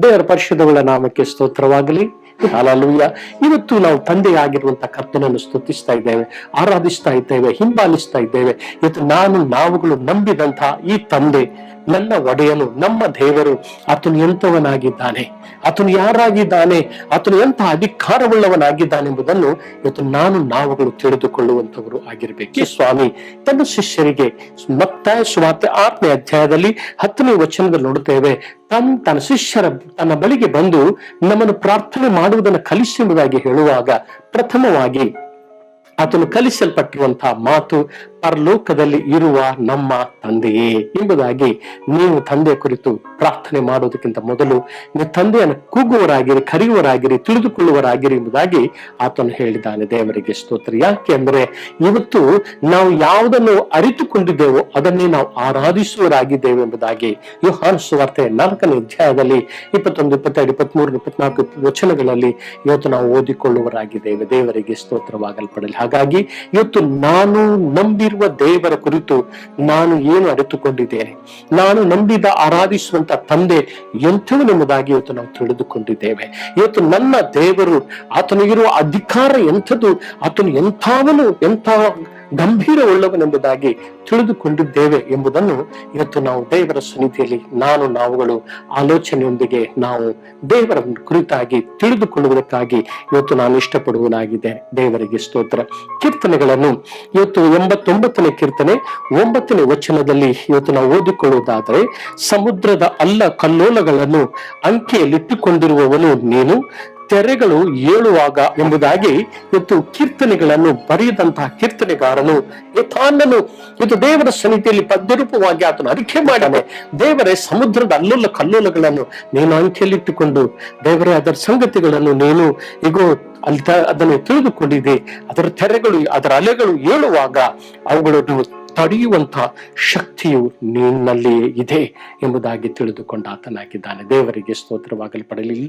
ದೇವರ ಪರಿಶುದ್ಧಗಳ ನಾಮಕ್ಕೆ ಸ್ತೋತ್ರವಾಗಲಿ. ಹಲ್ಲೆಲೂಯಾ. ಇವತ್ತು ನಾವು ತಂದೆಯಾಗಿರುವಂತಹ ಕರ್ತನನ್ನು ಸ್ತುತಿಸ್ತಾ ಇದ್ದೇವೆ, ಆರಾಧಿಸ್ತಾ ಇದ್ದೇವೆ, ಹಿಂಬಾಲಿಸ್ತಾ ಇದ್ದೇವೆ. ಇವತ್ತು ನಾವುಗಳು ನಂಬಿದಂತಹ ಈ ತಂದೆ, ನನ್ನ ಒಡೆಯನು, ನಮ್ಮ ದೇವರು, ಆತನು ಎಂತವನಾಗಿದ್ದಾನೆ, ಆತನು ಯಾರಾಗಿದ್ದಾನೆ, ಆತನು ಎಂಥ ಅಧಿಕಾರವುಳ್ಳವನಾಗಿದ್ದಾನೆ ಎಂಬುದನ್ನು ಇವತ್ತು ನಾವುಗಳು ತಿಳಿದುಕೊಳ್ಳುವಂತವರು ಆಗಿರ್ಬೇಕು. ಸ್ವಾಮಿ ತನ್ನ ಶಿಷ್ಯರಿಗೆ ಮತ್ತಾಯ ಸುವಾರ್ತೆ 6ನೇ ಅಧ್ಯಾಯದಲ್ಲಿ 10ನೇ ವಚನದಲ್ಲಿ ನೋಡುತ್ತೇವೆ, ತನ್ನ ಶಿಷ್ಯರ ತನ್ನ ಬಳಿಗೆ ಬಂದು ನಮ್ಮನ್ನು ಪ್ರಾರ್ಥನೆ ಮಾಡುವುದನ್ನು ಕಲಿಸಿ ಎಂಬುದಾಗಿ ಹೇಳುವಾಗ ಪ್ರಥಮವಾಗಿ ಆತನು ಕಲಿಸಲ್ಪಟ್ಟಿರುವಂತಹ ಮಾತು ಪರಲೋಕದಲ್ಲಿ ಇರುವ ನಮ್ಮ ತಂದೆಯೇ ಎಂಬುದಾಗಿ. ನೀವು ತಂದೆಯ ಕುರಿತು ಪ್ರಾರ್ಥನೆ ಮಾಡೋದಕ್ಕಿಂತ ಮೊದಲು ನೀವು ತಂದೆಯನ್ನು ಕೂಗುವರಾಗಿರಿ, ಕರೆಯುವರಾಗಿರಿ, ತಿಳಿದುಕೊಳ್ಳುವರಾಗಿರಿ ಎಂಬುದಾಗಿ ಆತನು ಹೇಳಿದ್ದಾನೆ. ದೇವರಿಗೆ ಸ್ತೋತ್ರ. ಯಾಕೆ ಅಂದ್ರೆ ಇವತ್ತು ನಾವು ಯಾವುದನ್ನು ಅರಿತುಕೊಂಡಿದ್ದೇವೋ ಅದನ್ನೇ ನಾವು ಆರಾಧಿಸುವರಾಗಿದ್ದೇವೆ ಎಂಬುದಾಗಿ ಯೋಹಾನ ಸುವಾರ್ತೆ 4ನೇ ಅಧ್ಯಾಯದಲ್ಲಿ 21, 22, 23, 24 ವಚನಗಳಲ್ಲಿ ಇವತ್ತು ನಾವು ಓದಿಕೊಳ್ಳುವರಾಗಿದ್ದೇವೆ. ದೇವರಿಗೆ ಸ್ತೋತ್ರವಾಗಲ್ಪಡಲಿ. ಹಾಗಾಗಿ ಇವತ್ತು ನಾನು ನಂಬಿರುವ ದೇವರ ಕುರಿತು ನಾನು ಏನು ಅರಿತುಕೊಂಡಿದ್ದೇನೆ, ನಾನು ನಂಬಿದ ಆರಾಧಿಸುವಂತ ತಂದೆ ಎಂಥವನೆಂಬುದಾಗಿ ಇವತ್ತು ನಾವು ತಿಳಿದುಕೊಂಡಿದ್ದೇವೆ. ಇವತ್ತು ನನ್ನ ದೇವರು, ಆತನು ಇರುವ ಅಧಿಕಾರ ಎಂಥದ್ದು, ಆತನು ಎಂಥ ಗಂಭೀರವುಳ್ಳವನೆಂಬುದಾಗಿ ತಿಳಿದುಕೊಂಡಿದ್ದೇವೆ ಎಂಬುದನ್ನು ಇವತ್ತು ನಾವು ದೇವರ ಸನ್ನಿಧಿಯಲ್ಲಿ ನಾವುಗಳು ಆಲೋಚನೆಯೊಂದಿಗೆ ನಾವು ದೇವರ ಕುರಿತಾಗಿ ತಿಳಿದುಕೊಳ್ಳುವುದಕ್ಕಾಗಿ ಇವತ್ತು ನಾನು ಇಷ್ಟಪಡುವನಾಗಿದೆ. ದೇವರಿಗೆ ಸ್ತೋತ್ರ. ಕೀರ್ತನೆಗಳನ್ನು ಇವತ್ತು 89ನೇ ಕೀರ್ತನೆ 9ನೇ ವಚನದಲ್ಲಿ ಇವತ್ತು ನಾವು ಓದಿಕೊಳ್ಳುವುದಾದರೆ, ಸಮುದ್ರದ ಕಲ್ಲೋಲಗಳನ್ನು ಅಂಕೆಯಲ್ಲಿಟ್ಟುಕೊಂಡಿರುವವನು ನೀನು, ತೆರೆಗಳು ಏಳುವಾಗ ಎಂಬುದಾಗಿ ಇವತ್ತು ಕೀರ್ತನೆಗಳನ್ನು ಬರೆಯದಂತಹ ಕೀರ್ತನೆಗಾರನು ಇವತ್ತು ದೇವರ ಸನ್ನಿಧಿಯಲ್ಲಿ ಪದ್ಯರೂಪವಾಗಿ ಆತನು ಅರಿಕೆ ಮಾಡಾನೆ. ದೇವರೇ, ಸಮುದ್ರದ ಕಲ್ಲೋಲಗಳನ್ನು ನೀನು ಅಂಕೆಯಲ್ಲಿಟ್ಟುಕೊಂಡು ದೇವರೇ ಅದರ ಸಂಗತಿಗಳನ್ನು ನೀನು ಅದನ್ನು ತಿಳಿದುಕೊಂಡಿದೆ. ಅದರ ತೆರೆಗಳು, ಅದರ ಅಲೆಗಳು ಏಳುವಾಗ ಅವುಗಳನ್ನು ತಡೆಯುವಂತ ಶಕ್ತಿಯು ನಿನ್ನಲ್ಲಿ ಇದೆ ಎಂಬುದಾಗಿ ತಿಳಿದುಕೊಂಡ ಆತನಾಗಿದ್ದಾನೆ. ದೇವರಿಗೆ ಸ್ತೋತ್ರವಾಗಲ್ಪಡಲಿ.